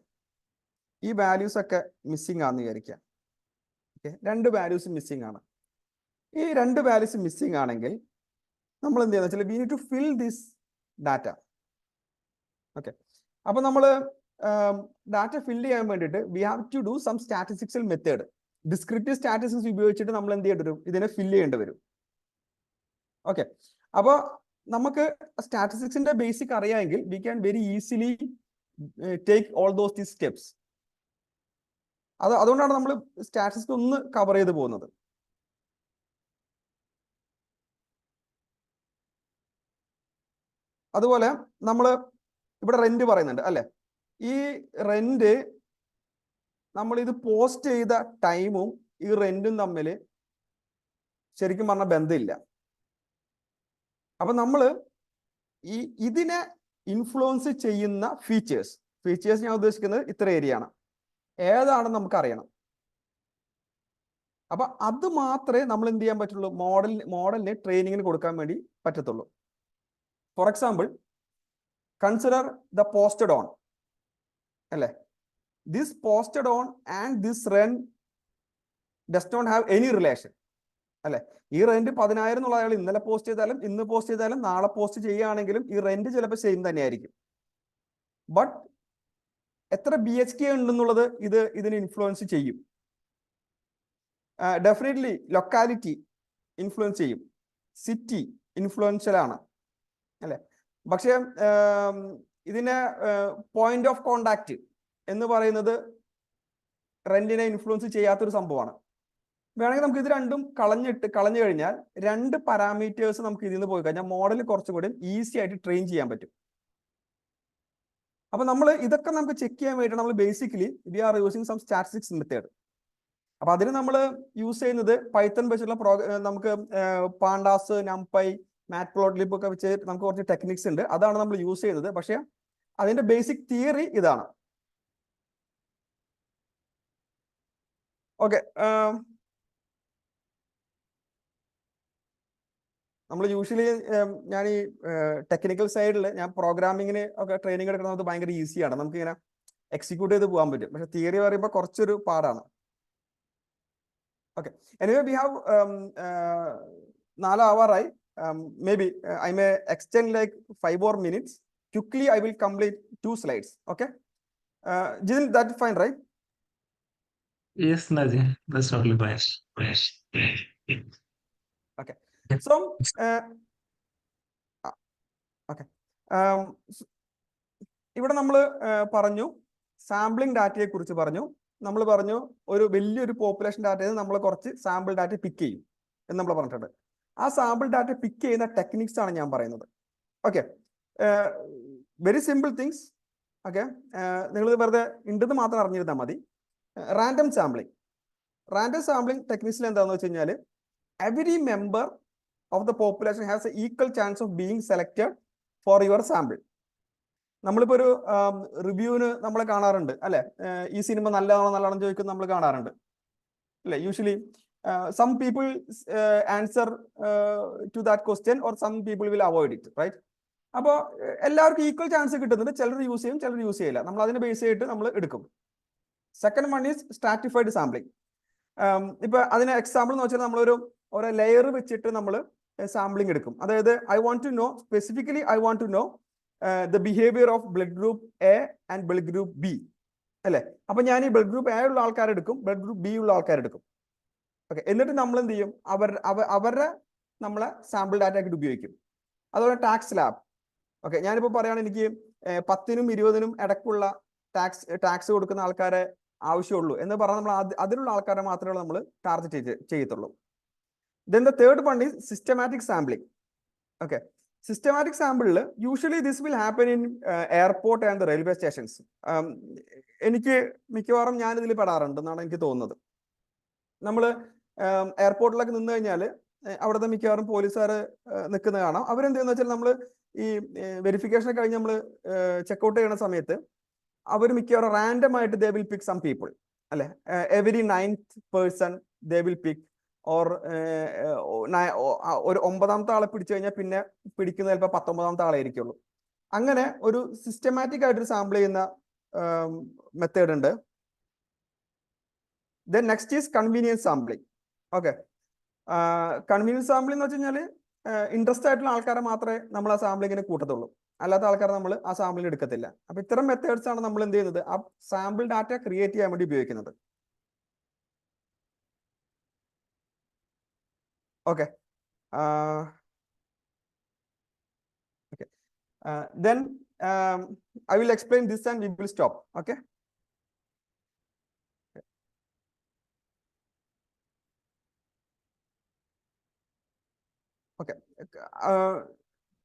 ഈ വാല്യൂസ് ഒക്കെ മിസ്സിങ് ആണെന്ന് വിചാരിക്കുക. ഓക്കെ, 2 വാല്യൂസ് മിസ്സിങ് ആണ്. ഈ 2 വാല്യൂസ് മിസ്സിങ് ആണെങ്കിൽ നമ്മൾ എന്ത് ചെയ്യുന്ന വെച്ചാൽ we need to fill this data. Okay, അപ്പൊ നമ്മൾ ഡാറ്റ ഫില്ല് ചെയ്യാൻ വേണ്ടിയിട്ട് we have to do some statistical method. Descriptive statistics ഉപയോഗിച്ചിട്ട് നമ്മൾ എന്ത് ചെയ്യേണ്ടി വരും? ഇതിനെ ഫില്ല് ചെയ്യേണ്ടി വരും. ഓക്കെ, അപ്പോൾ നമുക്ക് സ്റ്റാറ്റിസ്റ്റിക്സിന്റെ ബേസിക് അറിയാമെങ്കിൽ we can very easily take all those steps. അതുകൊണ്ടാണ് നമ്മൾ സ്റ്റാറ്റിസ്റ്റിക്സ് ഒന്ന് കവർ ചെയ്ത് പോകുന്നത്. അതുപോലെ നമ്മൾ ഇവിടെ റെന്റ് പറയുന്നുണ്ട്, അല്ലെ? ഈ റെന്റ് നമ്മൾ ഇത് പോസ്റ്റ് ചെയ്ത ടൈമും ഈ റെന്റും തമ്മിൽ ശരിക്കും പറഞ്ഞ ബന്ധമില്ല. അപ്പൊ നമ്മൾ ഇതിനെ ഇൻഫ്ലുവൻസ് ചെയ്യുന്ന ഫീച്ചേഴ്സ് ഞാൻ ഉദ്ദേശിക്കുന്നത് ഇത്ര ഏരിയ ആണ്. ഏതാണെന്ന് നമുക്ക് അറിയണം. അപ്പൊ അത് മാത്രമേ നമ്മൾ എന്ത് ചെയ്യാൻ പറ്റുള്ളൂ? മോഡലിന് ട്രെയിനിങ്ങിന് കൊടുക്കാൻ വേണ്ടി പറ്റത്തുള്ളൂ. For example, consider the posted on, അല്ലെ? This posted on and this rent does not have any relation, അല്ലെ? ഈ റെന്റ് 10,000 എന്നുള്ള അയാൾ ഇന്നലെ പോസ്റ്റ് ചെയ്താലും ഇന്ന് പോസ്റ്റ് ചെയ്താലും നാളെ പോസ്റ്റ് ചെയ്യുകയാണെങ്കിലും ഈ റെന്റ് ചിലപ്പോൾ സെയിം തന്നെയായിരിക്കും. ബട്ട് എത്ര BHK ഉണ്ടെന്നുള്ളത് ഇതിന് ഇൻഫ്ലുവൻസ് ചെയ്യും. ഡെഫിനറ്റ്ലി ലൊക്കാലിറ്റി ഇൻഫ്ലുവൻസ് ചെയ്യും, സിറ്റി ഇൻഫ്ലുവൻഷ്യൽ ആണ്, അല്ലെ? പക്ഷേ ഇതിനെ പോയിന്റ് ഓഫ് കോണ്ടാക്ട് എന്ന് പറയുന്നത് റെന്റിനെ ഇൻഫ്ലുവൻസ് ചെയ്യാത്തൊരു സംഭവമാണ്. വേണമെങ്കിൽ നമുക്ക് ഇത് രണ്ടും കളഞ്ഞു കഴിഞ്ഞാൽ 2 പാരാമീറ്റേഴ്സ് നമുക്ക് ഇതിൽ നിന്ന് പോയി കഴിഞ്ഞാൽ മോഡൽ കുറച്ചുകൂടി ഈസി ആയിട്ട് ട്രെയിൻ ചെയ്യാൻ പറ്റും. അപ്പൊ നമ്മൾ ഇതൊക്കെ നമുക്ക് ചെക്ക് ചെയ്യാൻ വേണ്ടി നമ്മൾ basically we are using some statistics method. അപ്പൊ അതിന് നമ്മൾ യൂസ് ചെയ്യുന്നത് പൈത്തൺ വെച്ചുള്ള നമുക്ക് പാണ്ടാസ്, നംപൈ, മാറ്റ്പ്ലോട്ലിബ് ഒക്കെ വെച്ച് നമുക്ക് കുറച്ച് ടെക്നിക്സ് ഉണ്ട്. അതാണ് നമ്മൾ യൂസ് ചെയ്യുന്നത്. പക്ഷെ അതിന്റെ ബേസിക് തിയറി ഇതാണ്. ഓക്കെ, നമ്മൾ യൂഷ്വലി ഞാൻ ഈ ടെക്നിക്കൽ സൈഡിൽ ഞാൻ പ്രോഗ്രാമിങ്ങിന് ഒക്കെ ട്രെയിനിങ് എടുക്കുന്നത് ഭയങ്കര ഈസിയാണ്. നമുക്ക് ഇങ്ങനെ എക്സിക്യൂട്ട് ചെയ്ത് പോകാൻ പറ്റും. പക്ഷെ തിയറി പറയുമ്പോൾ കുറച്ചൊരു പാടാണ്. Okay, anyway we have 4 ആവാറായി. Maybe I may extend like 5 more minutes. Quickly, I will complete 2 slides. Okay, Jidil, that's fine, right? Yes, Nadia, that's totally fine. Okay, so okay, ഇവിടെ നമ്മൾ പറഞ്ഞു സാമ്പിളിംഗ് ഡാറ്റയെ കുറിച്ച് പറഞ്ഞു. നമ്മൾ പറഞ്ഞു ഒരു വലിയൊരു പോപ്പുലേഷൻ ഡാറ്റയിൽ നമ്മൾ കുറച്ച് സാമ്പിൾ ഡാറ്റ പിക്ക് ചെയ്യും എന്ന് നമ്മൾ പറഞ്ഞിട്ടുണ്ട്. ആ സാമ്പിൾ ഡാറ്റ പിക്ക് ചെയ്യുന്ന ടെക്നിക്സ് ആണ് ഞാൻ പറയുന്നത്. Okay, very simple things. Okay, നിങ്ങൾ വെറുതെ ഉണ്ടെന്ന് മാത്രം അറിഞ്ഞിരുന്നാൽ മതി. റാൻഡം സാമ്പിളിംഗ് ടെക്നിക്സിൽ എന്താണെന്ന് വെച്ച് കഴിഞ്ഞാൽ every member of the population has A equal chance of being selected for your sample. നമ്മളിപ്പോ ഒരു റിവ്യൂവിന് നമ്മൾ കാണാറുണ്ട്, അല്ലെ? ഈ സിനിമ നല്ലതാണോ ചോദിക്കുന്നത് നമ്മൾ കാണാറുണ്ട്, അല്ലെ? Usually some people answer to that question or some people will avoid it, right? അപ്പോൾ എല്ലാവർക്കും ഈക്വൽ ചാൻസ് കിട്ടുന്നുണ്ട്. ചിലർ യൂസ് ചെയ്യും, ചിലർ യൂസ് ചെയ്യില്ല. നമ്മൾ അതിനെ ബേസ് ചെയ്തിട്ട് നമ്മൾ എടുക്കും. Second one is stratified sampling. ഇപ്പൊ അതിന് എക്സാമ്പിൾ എന്ന് വെച്ചാൽ നമ്മളൊരു ലെയർ വെച്ചിട്ട് നമ്മൾ സാമ്പിളിംഗ് എടുക്കും. അതായത് I want to know the behaviour of blood group A and blood group B, അല്ലെ? അപ്പൊ ഞാൻ ഈ ബ്ലഡ് ഗ്രൂപ്പ് എ ഉള്ള ആൾക്കാരെടുക്കും, ബ്ലഡ് ഗ്രൂപ്പ് ബി ഉള്ള ആൾക്കാരെടുക്കും. ഓക്കെ, എന്നിട്ട് നമ്മൾ എന്ത് ചെയ്യും? അവരുടെ നമ്മളെ സാമ്പിൾ ഡാറ്റ ആയിട്ട് ഉപയോഗിക്കും. അതുപോലെ ടാക്സ് ലാബ്. ഓക്കെ, ഞാനിപ്പോൾ പറയുകയാണ് എനിക്ക് 10നും 20നും ഇടയ്ക്കുള്ള ടാക്സ് കൊടുക്കുന്ന ആൾക്കാരെ ആവശ്യമുള്ളൂ എന്ന് പറഞ്ഞാൽ നമ്മൾ അതിലുള്ള ആൾക്കാരെ മാത്രമേ നമ്മൾ ടാർഗറ്റ് ചെയ്യത്തുള്ളൂ. Then the third one is systematic sampling. Okay, systematic സാമ്പിളിൽ usually this will happen in airport and railway stations. എനിക്ക് മിക്കവാറും ഞാനിതിൽ പെടാറുണ്ടെന്നാണ് എനിക്ക് തോന്നുന്നത്. നമ്മൾ എയർപോർട്ടിലൊക്കെ നിന്ന് കഴിഞ്ഞാൽ അവിടുത്തെ മിക്കവാറും പോലീസുകാർ നിൽക്കുന്നത് കാണാം. അവരെന്ത് ചെയ്യുന്ന വെച്ചാൽ നമ്മൾ ഈ വെരിഫിക്കേഷൻ കഴിഞ്ഞ് നമ്മൾ ചെക്കൗട്ട് ചെയ്യുന്ന സമയത്ത് അവർ മിക്കവാറും റാൻഡം ആയിട്ട് they will pick some people അല്ലെ, every 9th person they will pick, or ഒരു 9ാമത്തെ ആളെ പിടിച്ചു കഴിഞ്ഞാൽ പിന്നെ പിടിക്കുന്നത് ചിലപ്പോൾ 19ാമത്തെ ആളായിരിക്കുള്ളൂ. അങ്ങനെ ഒരു സിസ്റ്റമാറ്റിക് ആയിട്ട് സാമ്പിൾ ചെയ്യുന്ന മെത്തേഡ് ഉണ്ട്. Then next is convenience sampling. Okay, convenience sampling എന്ന് വെച്ച് കഴിഞ്ഞാൽ ഇൻട്രസ്റ്റ് ആയിട്ടുള്ള ആൾക്കാരെ മാത്രമേ നമ്മൾ ആ സാമ്പിളിങ്ങിന് കൂട്ടത്തുള്ളൂ, അല്ലാത്ത ആൾക്കാരെ നമ്മൾ ആ സാമ്പിളിന് എടുക്കത്തില്ല. അപ്പൊ ഇത്തരം മെത്തേഡ്സ് ആണ് നമ്മൾ എന്ത് ചെയ്യുന്നത്, ആ സാമ്പിൾ ഡാറ്റ ക്രിയേറ്റ് ചെയ്യാൻ വേണ്ടി ഉപയോഗിക്കുന്നത്. Okay, then I will explain this and we will stop. Okay. Okay.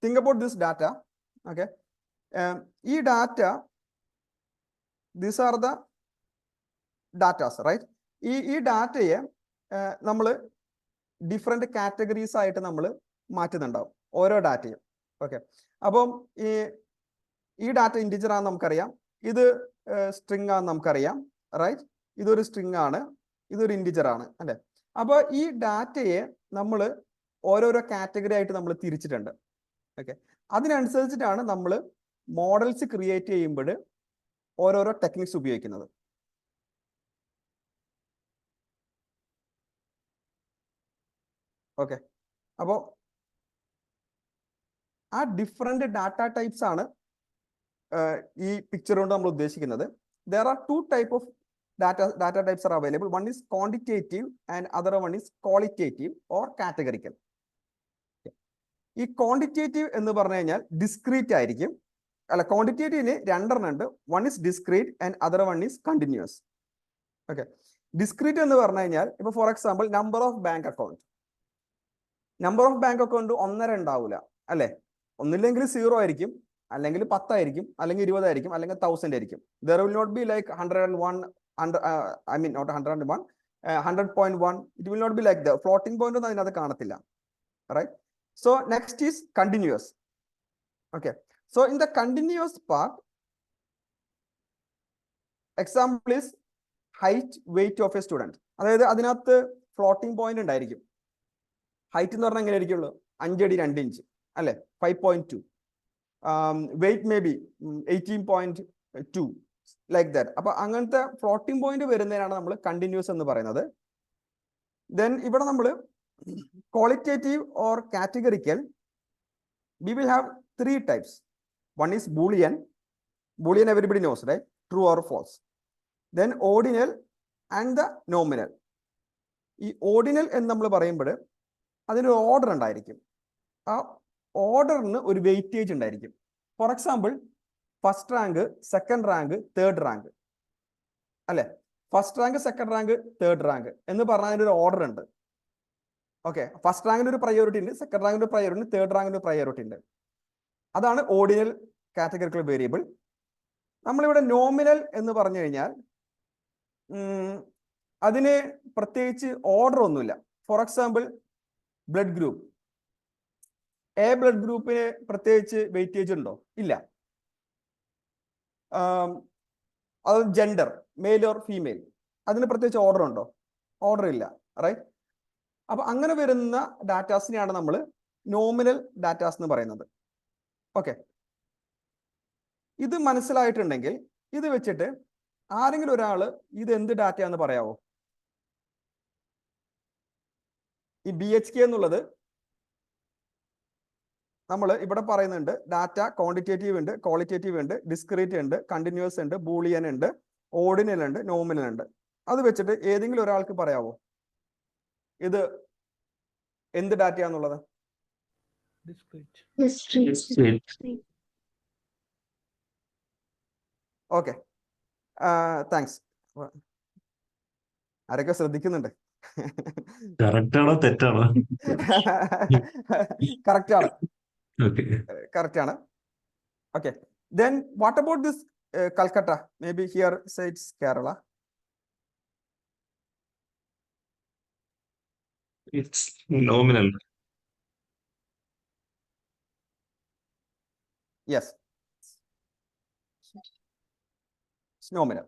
Think about this data. Okay. E data, these are the datas, right? E data നമ്മൾ ഡിഫറെന്റ് കാറ്റഗറീസ് ആയിട്ട് നമ്മൾ മാറ്റുന്നുണ്ടാവും ഓരോ ഡാറ്റയും. Okay, അപ്പം ഈ ഡാറ്റ ഇൻറ്റിജർ ആണെന്ന് നമുക്കറിയാം, ഇത് സ്ട്രിങ് ആണെന്ന് നമുക്കറിയാം, റൈറ്റ്? ഇതൊരു സ്ട്രിങ് ആണ്, ഇതൊരു ഇൻറ്റിജർ ആണ് അല്ലെ. അപ്പോൾ ഈ ഡാറ്റയെ നമ്മൾ ഓരോരോ കാറ്റഗറി ആയിട്ട് നമ്മൾ തിരിച്ചിട്ടുണ്ട്. ഓക്കെ, അതിനനുസരിച്ചിട്ടാണ് നമ്മൾ മോഡൽസ് ക്രിയേറ്റ് ചെയ്യുമ്പോൾ ഓരോരോ ടെക്നിക്സ് ഉപയോഗിക്കുന്നത്. ഓക്കെ, അപ്പോൾ ആ ഡിഫറെന്റ് ഡാറ്റ ടൈപ്സ് ആണ് ഈ പിക്ചർ കൊണ്ട് നമ്മൾ ഉദ്ദേശിക്കുന്നത്. There are two type of data types are available. One is quantitative and other one is qualitative or categorical. ഈ ക്വാണ്ടിറ്റേറ്റീവ് എന്ന് പറഞ്ഞു കഴിഞ്ഞാൽ ഡിസ്ക്രീറ്റ് ആയിരിക്കും. അല്ല, ക്വാണ്ടിറ്റേറ്റീവിന് രണ്ടെണ്ണം ഉണ്ട്. One is discrete and other one is continuous. Okay, discrete എന്ന് പറഞ്ഞു കഴിഞ്ഞാൽ ഇപ്പൊ for example number of bank account. Number of bank account 1 ഉണ്ടാവില്ല അല്ലെ, ഒന്നില്ലെങ്കിൽ 0 ആയിരിക്കും, അല്ലെങ്കിൽ 10 ആയിരിക്കും, അല്ലെങ്കിൽ 20 ആയിരിക്കും, അല്ലെങ്കിൽ 1000 ആയിരിക്കും. There will not be like 101, I mean not 101, 100.1. It will not be like the floating point ഒന്നും അതിനകത്ത് കാണത്തില്ല, right? So next is continuous. Okay, so in the continuous part, example is height, weight of a student. അതായത് അതിനകത്ത് floating point ഉണ്ടായിരിക്കും. Height എന്ന് പറഞ്ഞാൽ എങ്ങനെ ആയിരിക്കുള്ളൂ, 5 അടി 2 ഇഞ്ച് അല്ലെ, 5.2. Weight may be 18.2 like that. അപ്പൊ അങ്ങനത്തെ ഫ്ലോട്ടിംഗ് പോയിന്റ് വരുന്നതിനാണ് നമ്മൾ കണ്ടിന്യൂസ് എന്ന് പറയുന്നത്. ദെൻ ഇവിടെ നമ്മൾ qualitative or categorical, we will have 3 types. One is Boolean. Boolean everybody knows, right? True or false. Then ordinal and the nominal. ഈ ordinal എന്ന് നമ്മൾ പറയുമ്പോൾ അതിനൊരു ഓർഡർ ഉണ്ടായിരിക്കും. ആ ഓർഡറിന് ഒരു വെയിറ്റേജ് ഉണ്ടായിരിക്കും. For example first rank, second rank, third rank അല്ലെ. First rank, second rank, third rank എന്ന് പറഞ്ഞാൽ അതിനൊരു ഓർഡർ ഉണ്ട്. ഓക്കെ, ഫസ്റ്റ് റാങ്കിന് ഒരു പ്രയോറിറ്റി ഉണ്ട്, സെക്കൻഡ് റാങ്കിന് ഒരു പ്രയോറിറ്റി ഉണ്ട്, തേർഡ് റാങ്കിന് ഒരു പ്രയോറിറ്റി ഉണ്ട്. അതാണ് ഓർഡിനൽ കാറ്റഗറിക്കൽ വേരിയബിൾ. നമ്മളിവിടെ നോമിനൽ എന്ന് പറഞ്ഞു കഴിഞ്ഞാൽ അതിന് പ്രത്യേകിച്ച് ഓർഡർ ഒന്നുമില്ല. For example blood group, A blood ഗ്രൂപ്പിന് പ്രത്യേകിച്ച് വെയിറ്റേജ് ഉണ്ടോ? ഇല്ല. അത് ജെൻഡർ, മെയിൽ ഓർ ഫീമെയിൽ, അതിന് പ്രത്യേകിച്ച് ഓർഡർ ഉണ്ടോ? ഓർഡർ ഇല്ല, റൈറ്റ്? അപ്പൊ അങ്ങനെ വരുന്ന ഡാറ്റാസിനെയാണ് നമ്മൾ നോമിനൽ ഡാറ്റാസ് എന്ന് പറയുന്നത്. ഓക്കെ, ഇത് മനസ്സിലായിട്ടുണ്ടെങ്കിൽ ഇത് വെച്ചിട്ട് ആരെങ്കിലും ഒരാൾ ഇത് എന്ത് ഡാറ്റയാന്ന് പറയാവോ? ഈ BHK എന്നുള്ളത് നമ്മൾ ഇവിടെ പറയുന്നുണ്ട്. ഡാറ്റ ക്വാണ്ടിറ്റേറ്റീവ് ഉണ്ട്, ക്വാളിറ്റേറ്റീവ് ഉണ്ട്, ഡിസ്ക്രീറ്റ് ഉണ്ട്, കണ്ടിന്യൂസ് ഉണ്ട്, ബൂളിയൻ ഉണ്ട്, ഓർഡിനൽ ഉണ്ട്, നോമിനൽ ഉണ്ട്. അത് വെച്ചിട്ട് ഏതെങ്കിലും ഒരാൾക്ക് പറയാവോ ഇത് എന്ത് ഡാറ്റയാന്നുള്ളത്? Okay, thanks. ആരൊക്കെ ശ്രദ്ധിക്കുന്നുണ്ട്? കറക്റ്റ് ആണോ തെറ്റാണോ? കറക്റ്റ് ആണ്, ഓക്കെ. കറക്റ്റ് ആണ്. Okay, then what about this Calcutta? Maybe here say it's Kerala. It's nominal. Yes. nominal.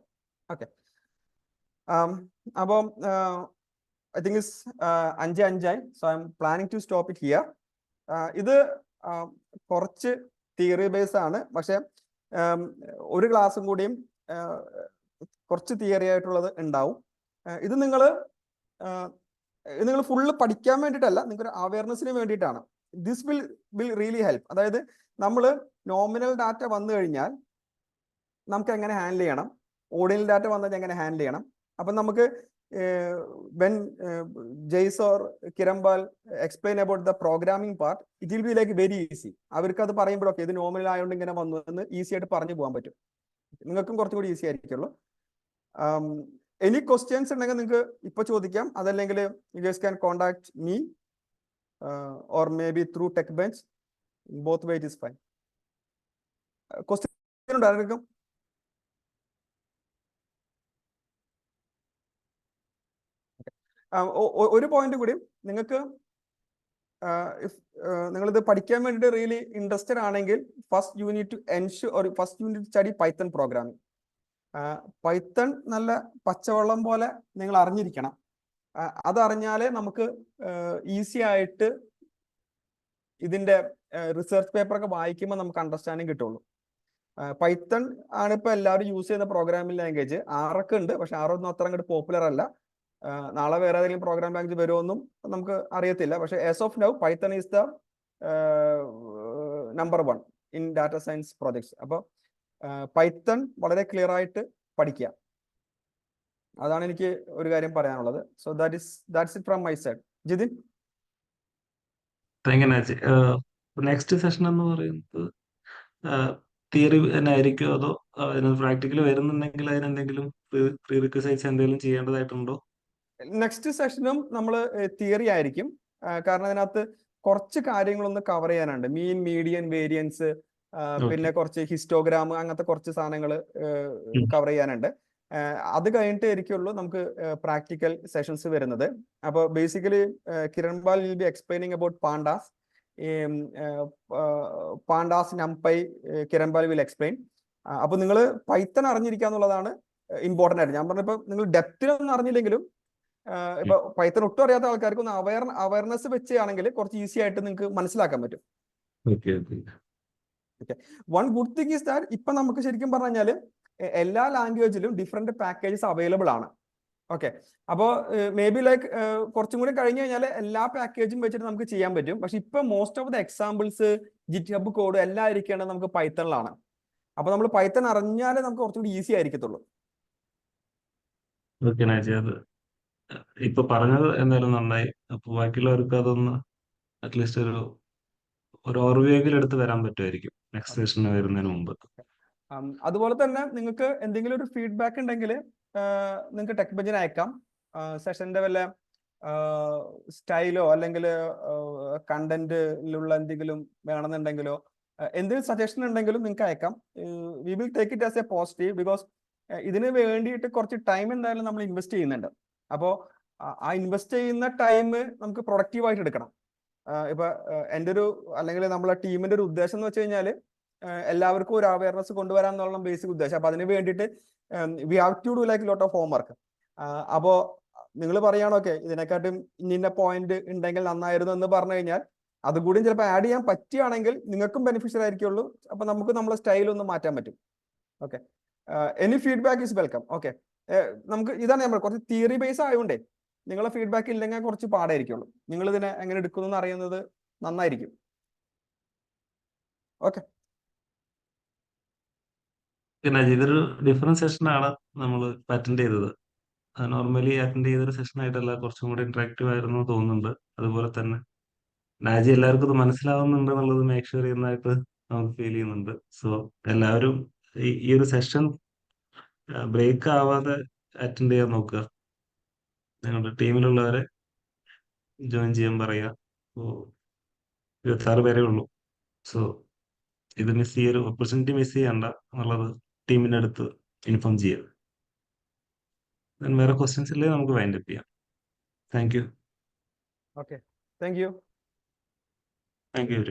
Okay. Above, I think it's 5 so I'm planning to stop it here. ഇത് കുറച്ച് theory base ആണ്, പക്ഷെ ഒരു ക്ലാസ്സും കൂടിയും കുറച്ച് theory ആയിട്ടുള്ളത് ഉണ്ടാവും. ഇത് നിങ്ങൾ ഫുള്ള് പഠിക്കാൻ വേണ്ടിയിട്ടല്ല, നിങ്ങൾക്കൊരു അവയർനെസ്സിന് വേണ്ടിയിട്ടാണ്. This will really help. അതായത് നമ്മൾ നോമിനൽ ഡാറ്റ വന്നു കഴിഞ്ഞാൽ നമുക്ക് എങ്ങനെ ഹാൻഡിൽ ചെയ്യണം, ഓർഡിനൽ ഡാറ്റ വന്നാൽ എങ്ങനെ ഹാൻഡിൽ ചെയ്യണം. അപ്പം നമുക്ക് when Jace or Kiranbal explain about the programming part, it will be like very easy. അവർക്ക് അത് പറയുമ്പോഴൊക്കെ ഇത് നോമിനൽ ആയതുകൊണ്ട് ഇങ്ങനെ വന്നു എന്ന് ഈസി ആയിട്ട് പറഞ്ഞു പോകാൻ പറ്റും. നിങ്ങൾക്കും കുറച്ചുകൂടി ഈസി ആയിരിക്കുള്ളൂ. എനി ക്വസ്റ്റ്യൻസ് ഉണ്ടെങ്കിൽ നിങ്ങൾക്ക് ഇപ്പൊ ചോദിക്കാം, അതല്ലെങ്കിൽ you guys can contact me or maybe through Tech Bench. Both way it is fine. Question ഉണ്ടായിരിക്കും. ഒരു പോയിന്റ് കൂടി, നിങ്ങൾക്ക് നിങ്ങളിത് പഠിക്കാൻ വേണ്ടിയിട്ട് റിയലി ഇൻട്രസ്റ്റഡ് ആണെങ്കിൽ first you need to ensure or first you need to study Python programming. Python നല്ല പച്ചവെള്ളം പോലെ നിങ്ങൾ അറിഞ്ഞിരിക്കണം. അതറിഞ്ഞാലേ നമുക്ക് ഈസി ആയിട്ട് ഇതിന്റെ റിസർച്ച് പേപ്പറൊക്കെ വായിക്കുമ്പോൾ നമുക്ക് അണ്ടർസ്റ്റാൻഡിങ് കിട്ടുള്ളൂ. പൈത്തൺ ആണ് ഇപ്പൊ എല്ലാവരും യൂസ് ചെയ്യുന്ന പ്രോഗ്രാമിംഗ് ലാംഗ്വേജ്. ആറൊക്കെ ഉണ്ട്, പക്ഷെ ആറൊന്നും അത്ര അങ്ങോട്ട് പോപ്പുലർ അല്ല. നാളെ വേറെ ഏതെങ്കിലും പ്രോഗ്രാം ലാംഗ്വേജ് വരുമോന്നും നമുക്ക് അറിയത്തില്ല. പക്ഷെ as of now Python is the number 1 in data science projects. അപ്പോൾ പൈത്തൺ വളരെ ക്ലിയർ ആയിട്ട് പഠിക്കുക. അതാണ് എനിക്ക് ഒരു കാര്യം പറയാനുള്ളത്. So that's it from my side. Jithin, thank you Naji. Next session എന്ന് പറയുന്നത് തിയറി തന്നെ ആയിരിക്കും, അതോ പ്രാക്ടിക്കൽ വരുന്നുണ്ടെങ്കിൽ അതിനെന്തെങ്കിലും പ്രീ റിക്വസൈറ്റ്സ് എന്തെങ്കിലും ചെയ്യേണ്ടതായിട്ടുണ്ടോ? നെക്സ്റ്റ് സെഷനും നമ്മൾ തിയറി ആയിരിക്കും. കാരണം അതിനകത്ത് കുറച്ച് കാര്യങ്ങളൊന്ന് കവർ ചെയ്യാനുണ്ട്. മീൻ, മീഡിയൻ, വേരിയൻസ്, പിന്നെ കുറച്ച് ഹിസ്റ്റോഗ്രാം, അങ്ങനത്തെ കുറച്ച് സാധനങ്ങൾ കവർ ചെയ്യാനുണ്ട്. അത് കഴിഞ്ഞിട്ട് ആയിരിക്കുള്ളൂ നമുക്ക് പ്രാക്ടിക്കൽ സെഷൻസ് വരുന്നത്. അപ്പോൾ basically Kiranpal will be explaining about Pandas. Pandas, NumPy Kiranpal will explain. അപ്പൊ നിങ്ങൾ പൈത്തൺ അറിഞ്ഞിരിക്കുക എന്നുള്ളതാണ് ഇമ്പോർട്ടൻ്റ് ആയിട്ട്. ഞാൻ പറഞ്ഞപ്പോൾ നിങ്ങൾ ഡെപ്തിലൊന്നും അറിഞ്ഞില്ലെങ്കിലും ഇപ്പൊ പൈത്തൺ ഒട്ടും അറിയാത്ത ആൾക്കാർക്ക് ഒന്ന് അവയർനെസ് വെച്ചാണെങ്കിൽ കുറച്ച് ഈസി ആയിട്ട് നിങ്ങൾക്ക് മനസ്സിലാക്കാൻ പറ്റും. One good thing is that ഇപ്പൊ നമുക്ക് ശരിക്കും പറഞ്ഞു കഴിഞ്ഞാൽ എല്ലാ ലാംഗ്വേജിലും ഡിഫറെന്റ് പാക്കേജസ് അവൈലബിൾ ആണ്. ഓക്കെ, അപ്പോൾ മേ ബി ലൈക്ക് കുറച്ചും കൂടി കഴിഞ്ഞു കഴിഞ്ഞാൽ എല്ലാ പാക്കേജും വെച്ചിട്ട് നമുക്ക് ചെയ്യാൻ പറ്റും. പക്ഷെ ഇപ്പൊ most of the examples, GitHub code എല്ലാം ഇരിക്കേണ്ടത് നമുക്ക് പൈത്തണിലാണ്. അപ്പൊ നമ്മൾ പൈത്തൺ അറിഞ്ഞാലേ നമുക്ക് കുറച്ചുകൂടി ഈസി ആയിരിക്കത്തുള്ളൂ. ഓക്കെ നാജി, അത് ഇപ്പൊ പറഞ്ഞത് എന്തായാലും നന്നായി. അപ്പൊ ബാക്കിയുള്ളവർക്ക് അതൊന്ന് അറ്റ്ലീസ്റ്റ് ഒരു ഓവർവ്യൂവിൽ എടുത്ത് വരാൻ പറ്റുമായിരിക്കും നെക്സ്റ്റ് സെഷന് വരുന്നതിന് മുമ്പ്. അതുപോലെ തന്നെ നിങ്ങൾക്ക് എന്തെങ്കിലും ഒരു ഫീഡ്ബാക്ക് ഉണ്ടെങ്കിൽ നിങ്ങൾക്ക് ടെക് ബെഞ്ചിന് അയക്കാം. സെഷന്റെ വല്ല സ്റ്റൈലോ അല്ലെങ്കിൽ കണ്ടന്റിലുള്ള എന്തെങ്കിലും വേണമെന്നുണ്ടെങ്കിലോ എന്തെങ്കിലും സജഷൻ ഉണ്ടെങ്കിലും നിങ്ങൾക്ക് അയക്കാം. We will take it as A positive. Because ഇതിന് വേണ്ടിയിട്ട് കുറച്ച് ടൈം എന്തായാലും നമ്മൾ ഇൻവെസ്റ്റ് ചെയ്യുന്നുണ്ട്. അപ്പോൾ ആ ഇൻവെസ്റ്റ് ചെയ്യുന്ന ടൈം നമുക്ക് പ്രൊഡക്റ്റീവായിട്ട് എടുക്കണം. ഇപ്പൊ എൻ്റെ ഒരു അല്ലെങ്കിൽ നമ്മളെ ടീമിന്റെ ഒരു ഉദ്ദേശം എന്ന് വെച്ച് കഴിഞ്ഞാൽ എല്ലാവർക്കും ഒരു അവയർനെസ് കൊണ്ടുവരാൻ എന്നുള്ള ബേസിക് ഉദ്ദേശം. അപ്പൊ അതിന് വേണ്ടിയിട്ട് we have to do like lot of homework. അപ്പോൾ നിങ്ങൾ പറയുകയാണോക്കെ ഇതിനെക്കാട്ടും ഇന്ന പോയിന്റ് ഉണ്ടെങ്കിൽ നന്നായിരുന്നു എന്ന് പറഞ്ഞു കഴിഞ്ഞാൽ അതുകൂടി ചിലപ്പോൾ ആഡ് ചെയ്യാൻ പറ്റുകയാണെങ്കിൽ നിങ്ങൾക്കും ബെനിഫിഷ്യൽ ആയിരിക്കുള്ളൂ. അപ്പൊ നമുക്ക് നമ്മളെ സ്റ്റൈൽ ഒന്ന് മാറ്റാൻ പറ്റും. Okay, any feedback is welcome. Okay, നമുക്ക് ഇതാണ് നമ്മൾ കുറച്ച് തിയറി ബേസ് ആയതുകൊണ്ടേ നിങ്ങളെ ഫീഡ്ബാക്ക് ഇല്ലെങ്കിൽ കുറച്ച് പാടായിരിക്കുള്ളൂ. നിങ്ങൾ ഇതിനെ എങ്ങനെ എടുക്കുന്നു അറിയുന്നത് നന്നായിരിക്കും. ഓക്കെ, ഇതൊരു ഡിഫറൻറ്റ് സെഷനാണ് നമ്മൾ അറ്റൻഡ് ചെയ്തത്. നോർമലി അറ്റൻഡ് ചെയ്തൊരു സെഷൻ ആയിട്ടല്ല, കുറച്ചും കൂടി ഇന്ററാക്റ്റീവ് ആയിരുന്നു തോന്നുന്നുണ്ട്. അതുപോലെ തന്നെ നാജി എല്ലാവർക്കും ഇത് മനസ്സിലാവുന്നുണ്ട് എന്നുള്ളത് മേക്ക് ഷുവർ ചെയ്യുന്നതായിട്ട് നമുക്ക് ഫീൽ ചെയ്യുന്നുണ്ട്. സോ എല്ലാവരും ഈ ഒരു സെഷൻ ബ്രേക്ക് ആവാതെ അറ്റൻഡ് ചെയ്യാൻ നോക്കുക. നിങ്ങളുടെ ടീമിലുള്ളവരെ ജോയിൻ ചെയ്യാൻ പറയുക. 26 പേരേ ഉള്ളൂ. സോ ഇത് ഈ ഒരു ഓപ്പർച്യൂണിറ്റി മിസ് ചെയ്യണ്ട എന്നുള്ളത് ടീമിന്റെ അടുത്ത് ഇൻഫോം ചെയ്യുക. വേറെ ക്വസ്റ്റ്യൻസ് ഇല്ലെങ്കിൽ നമുക്ക് വൈൻഡ് അപ്പ് ചെയ്യാം. Thank you. Okay, thank you. Thank you.